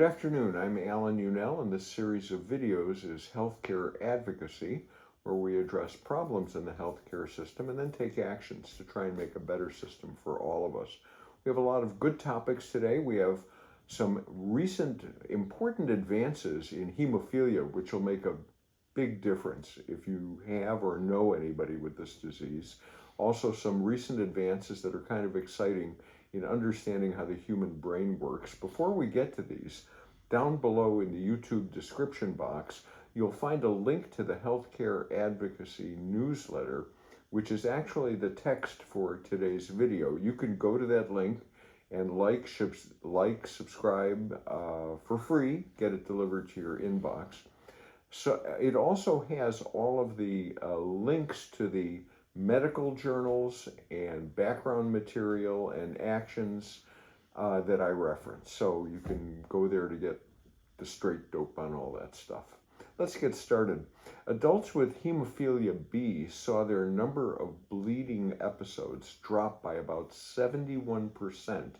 Good afternoon, I'm Alan Unell, and this series of videos is Healthcare Advocacy, where we address problems in the healthcare system and then take actions to try and make a better system for all of us. We have a lot of good topics today. We have some recent important advances in hemophilia, which will make a big difference if you have or know anybody with this disease. Also, some recent advances that are kind of exciting in understanding how the human brain works. Before we get to these, down below in the YouTube description box, you'll find a link to the Healthcare Advocacy newsletter, which is actually the text for today's video. You can go to that link and subscribe for free, get it delivered to your inbox. So it also has all of the links to the medical journals and background material and actions that I reference. So you can go there to get the straight dope on all that stuff. Let's get started. Adults with hemophilia B saw their number of bleeding episodes drop by about 71%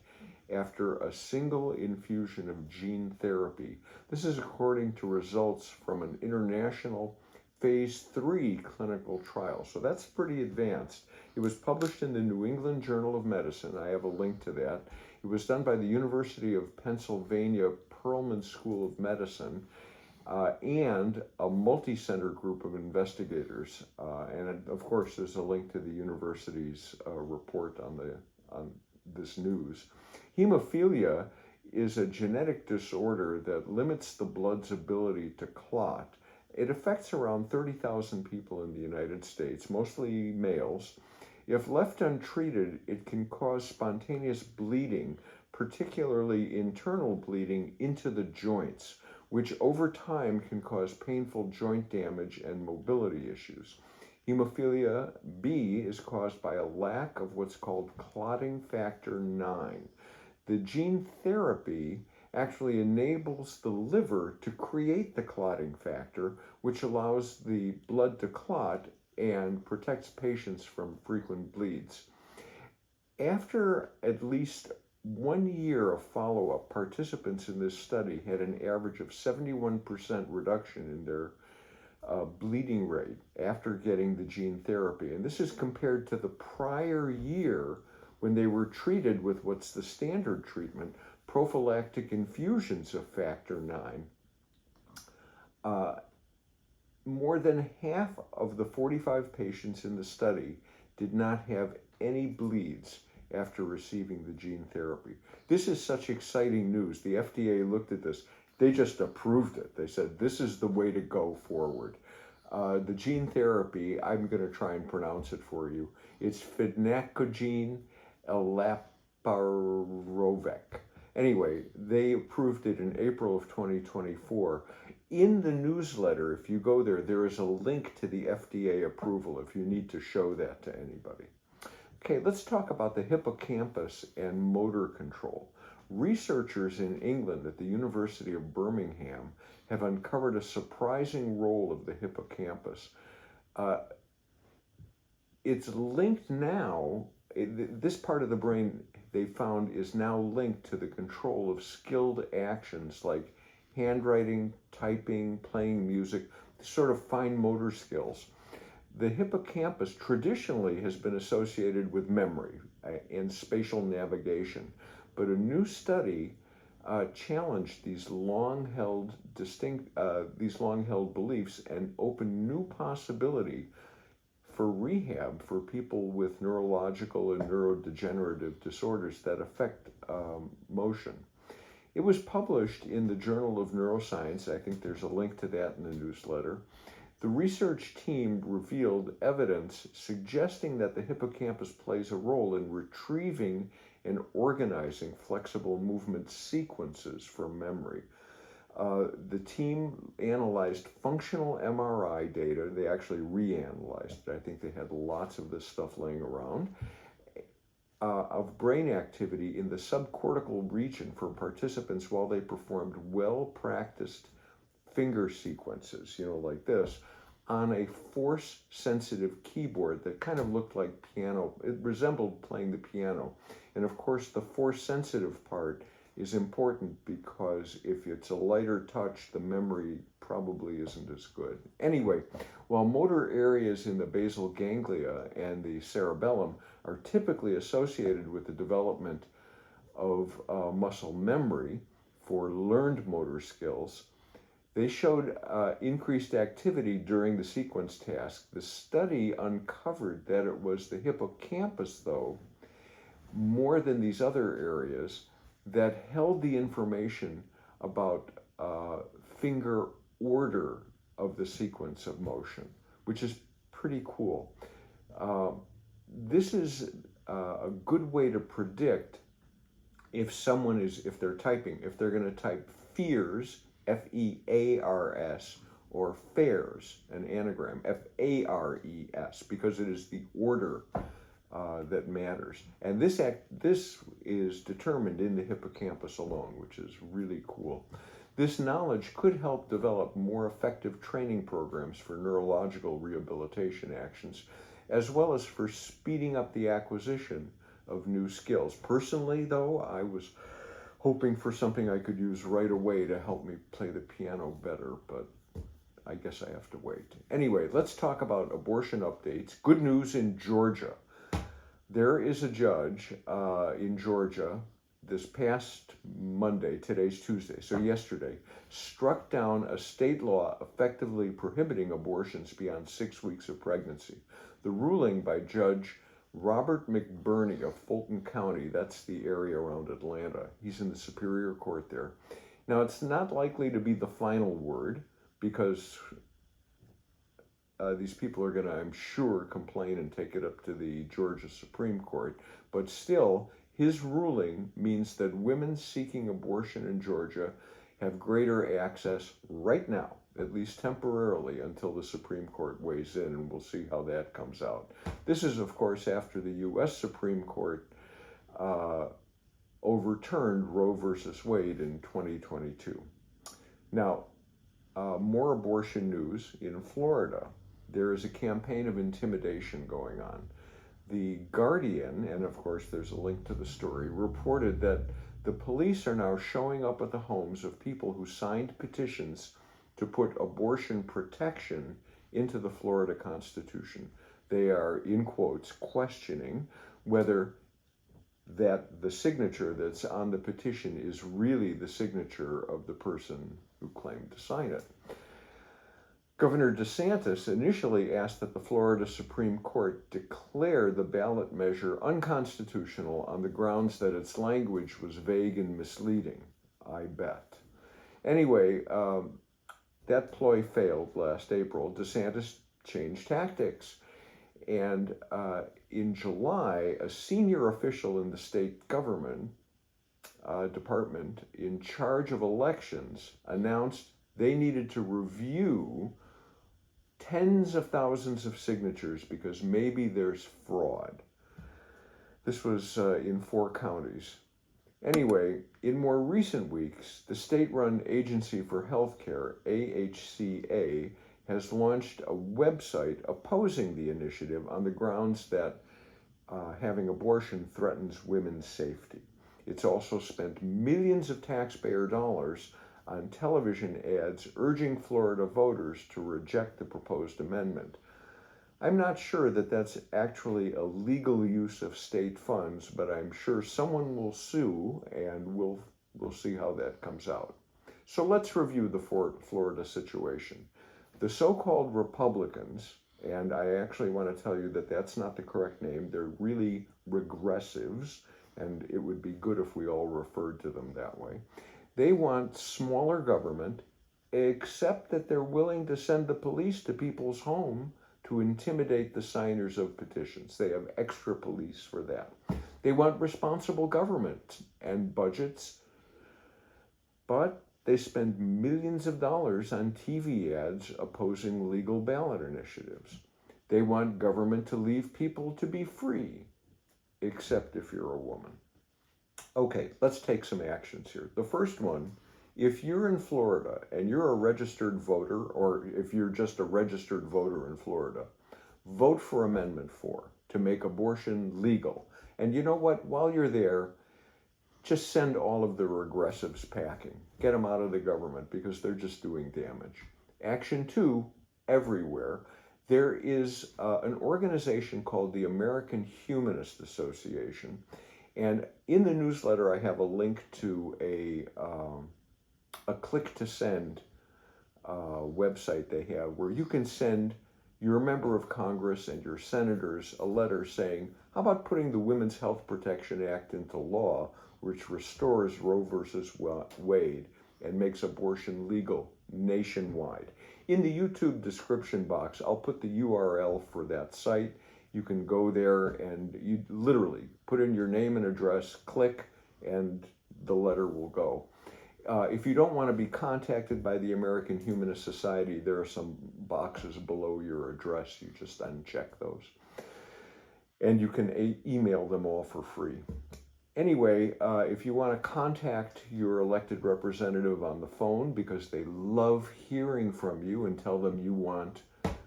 after a single infusion of gene therapy. This is according to results from an international phase 3 clinical trial. So that's pretty advanced. It was published in the New England Journal of Medicine. I have a link to that. It was done by the University of Pennsylvania Perelman School of Medicine and a multi-center group of investigators. And of course, there's a link to the university's report on this news. Hemophilia is a genetic disorder that limits the blood's ability to clot. It affects around 30,000 people in the United States, mostly males. If left untreated, it can cause spontaneous bleeding, particularly internal bleeding into the joints, which over time can cause painful joint damage and mobility issues. Hemophilia B is caused by a lack of what's called clotting factor 9. The gene therapy actually enables the liver to create the clotting factor, which allows the blood to clot and protects patients from frequent bleeds. After at least 1 year of follow-up, participants in this study had an average of 71% reduction in their bleeding rate after getting the gene therapy. And this is compared to the prior year when they were treated with what's the standard treatment, prophylactic infusions of factor 9. More than half of the 45 patients in the study did not have any bleeds after receiving the gene therapy. This is such exciting news. The FDA looked at this. They just approved it. They said, this is the way to go forward. The gene therapy, I'm going to try and pronounce it for you. It's fidnacogene elaparvovec. Anyway, they approved it in April of 2024. In the newsletter, if you go there, there is a link to the FDA approval if you need to show that to anybody. Okay, let's talk about the hippocampus and motor control. Researchers in England at the University of Birmingham have uncovered a surprising role of the hippocampus. It's linked now, this part of the brain they found is now linked to the control of skilled actions like handwriting, typing, playing music, sort of fine motor skills. The hippocampus traditionally has been associated with memory and spatial navigation, but a new study challenged these long-held beliefs and opened new possibility for rehab for people with neurological and neurodegenerative disorders that affect motion. It was published in the Journal of Neuroscience. I think there's a link to that in the newsletter. The research team revealed evidence suggesting that the hippocampus plays a role in retrieving and organizing flexible movement sequences from memory. The team analyzed functional MRI data. They actually reanalyzed it. I think they had lots of this stuff laying around. Of brain activity in the subcortical region for participants while they performed well-practiced finger sequences, like this, on a force-sensitive keyboard that kind of looked like piano. It resembled playing the piano. And of course, the force-sensitive part is important because if it's a lighter touch, the memory probably isn't as good. Anyway, while motor areas in the basal ganglia and the cerebellum are typically associated with the development of muscle memory for learned motor skills, they showed increased activity during the sequence task. The study uncovered that it was the hippocampus, though, more than these other areas, that held the information about finger order of the sequence of motion, which is pretty cool. This is a good way to predict if they're typing, if they're going to type fears, F-E-A-R-S, or fares, an anagram, F-A-R-E-S, because it is the order that matters. And this is determined in the hippocampus alone, which is really cool. This knowledge could help develop more effective training programs for neurological rehabilitation actions, as well as for speeding up the acquisition of new skills. Personally, though, I was hoping for something I could use right away to help me play the piano better, but I guess I have to wait. Anyway, let's talk about abortion updates. Good news in Georgia. There is a judge in Georgia this past Monday, today's Tuesday, so yesterday, struck down a state law effectively prohibiting abortions beyond 6 weeks of pregnancy. The ruling by Judge Robert McBurney of Fulton County, that's the area around Atlanta. He's in the Superior Court there. Now, it's not likely to be the final word because these people are going to, I'm sure, complain and take it up to the Georgia Supreme Court. But still, his ruling means that women seeking abortion in Georgia have greater access right now, at least temporarily, until the Supreme Court weighs in, and we'll see how that comes out. This is, of course, after the U.S. Supreme Court overturned Roe versus Wade in 2022. Now, more abortion news in Florida. There is a campaign of intimidation going on. The Guardian, and of course there's a link to the story, reported that the police are now showing up at the homes of people who signed petitions to put abortion protection into the Florida Constitution. They are, in quotes, questioning whether that the signature that's on the petition is really the signature of the person who claimed to sign it. Governor DeSantis initially asked that the Florida Supreme Court declare the ballot measure unconstitutional on the grounds that its language was vague and misleading. I bet. Anyway, that ploy failed last April. DeSantis changed tactics. And in July, a senior official in the state government department in charge of elections announced they needed to review tens of thousands of signatures because maybe there's fraud. This was in 4 counties. Anyway, in more recent weeks, the state-run Agency for Healthcare, AHCA, has launched a website opposing the initiative on the grounds that having abortion threatens women's safety. It's also spent millions of taxpayer dollars on television ads urging Florida voters to reject the proposed amendment. I'm not sure that that's actually a legal use of state funds, but I'm sure someone will sue, and we'll see how that comes out. So let's review the Florida situation. The so-called Republicans, and I actually want to tell you that that's not the correct name, they're really regressives, and it would be good if we all referred to them that way. They want smaller government, except that they're willing to send the police to people's home to intimidate the signers of petitions. They have extra police for that. They want responsible government and budgets, but they spend millions of dollars on TV ads opposing legal ballot initiatives. They want government to leave people to be free, except if you're a woman. Okay, let's take some actions here. The first one, if you're in Florida and you're a registered voter, or if you're just a registered voter in Florida, vote for Amendment 4 to make abortion legal. And you know what? While you're there, just send all of the regressives packing. Get them out of the government because they're just doing damage. Action 2, everywhere. There is an organization called the American Humanist Association. And in the newsletter, I have a link to a click to send website they have where you can send your member of Congress and your senators a letter saying, how about putting the Women's Health Protection Act into law, which restores Roe versus Wade and makes abortion legal nationwide. In the YouTube description box, I'll put the URL for that site. You can go there and you literally put in your name and address, click, and the letter will go. If you don't want to be contacted by the American Humanist Society, there are some boxes below your address. You just uncheck those. And you can email them all for free. Anyway, if you want to contact your elected representative on the phone because they love hearing from you and tell them you want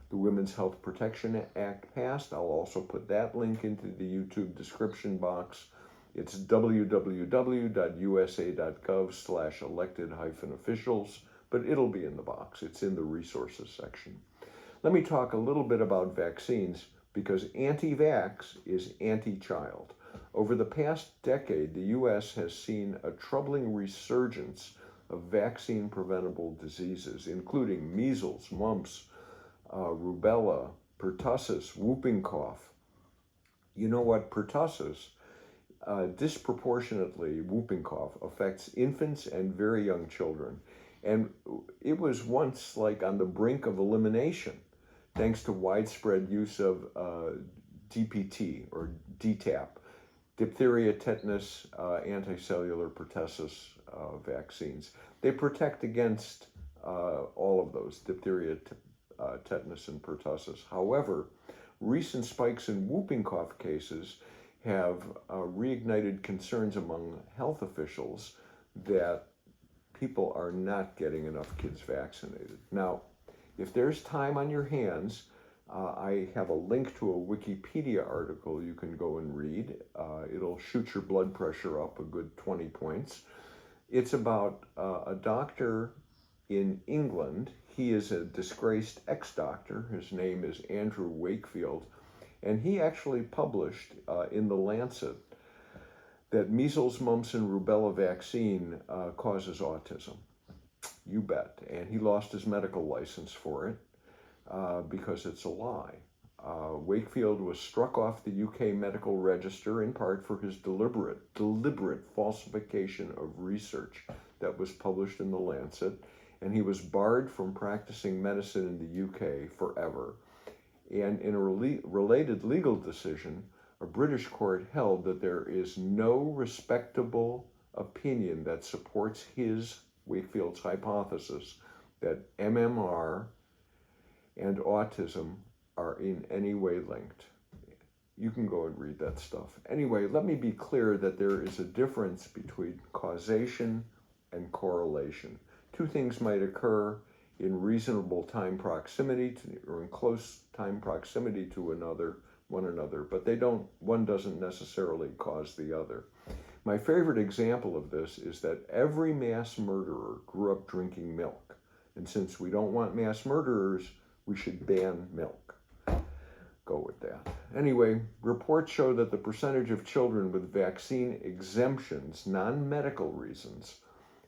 the Women's Health Protection Act passed, I'll also put that link into the YouTube description box. It's www.usa.gov/elected-officials, but it'll be in the box. It's in the resources section. Let me talk a little bit about vaccines because anti-vax is anti-child. Over the past decade, the U.S. has seen a troubling resurgence of vaccine-preventable diseases, including measles, mumps, rubella, pertussis, whooping cough. You know what? Pertussis, disproportionately, whooping cough affects infants and very young children. And it was once like on the brink of elimination, thanks to widespread use of DPT or DTaP, diphtheria, tetanus, anticellular pertussis vaccines. They protect against all of those, diphtheria, tetanus, and pertussis. However, recent spikes in whooping cough cases have reignited concerns among health officials that people are not getting enough kids vaccinated. Now, if there's time on your hands, I have a link to a Wikipedia article you can go and read. It'll shoot your blood pressure up a good 20 points. It's about a doctor in England. He is a disgraced ex-doctor. His name is Andrew Wakefield. And he actually published in The Lancet that measles, mumps, and rubella vaccine causes autism. You bet. And he lost his medical license for it because it's a lie. Wakefield was struck off the UK medical register in part for his deliberate falsification of research that was published in The Lancet, and he was barred from practicing medicine in the UK forever. And in a related legal decision, a British court held that there is no respectable opinion that supports Wakefield's hypothesis that MMR and autism are in any way linked. You can go and read that stuff. Anyway, let me be clear that there is a difference between causation and correlation. Two things might occur in reasonable time proximity or in close time proximity to one another, but one doesn't necessarily cause the other. My favorite example of this is that every mass murderer grew up drinking milk. And since we don't want mass murderers, we should ban milk. Go with that. Anyway, reports show that the percentage of children with vaccine exemptions, non-medical reasons,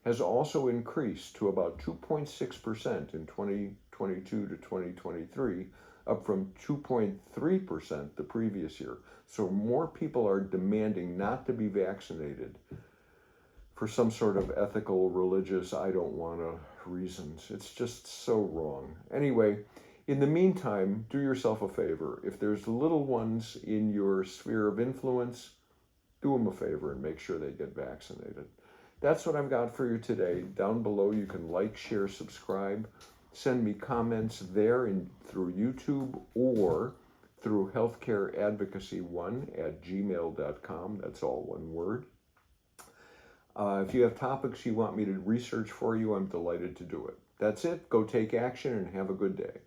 has also increased to about 2.6% in 2022 to 2023, up from 2.3% the previous year. So more people are demanding not to be vaccinated for some sort of ethical, religious, I don't want to reasons. It's just so wrong. Anyway, in the meantime, do yourself a favor. If there's little ones in your sphere of influence, do them a favor and make sure they get vaccinated. That's what I've got for you today. Down below, you can like, share, subscribe. Send me comments there through YouTube or through healthcareadvocacy1@gmail.com. That's all one word. If you have topics you want me to research for you, I'm delighted to do it. That's it. Go take action and have a good day.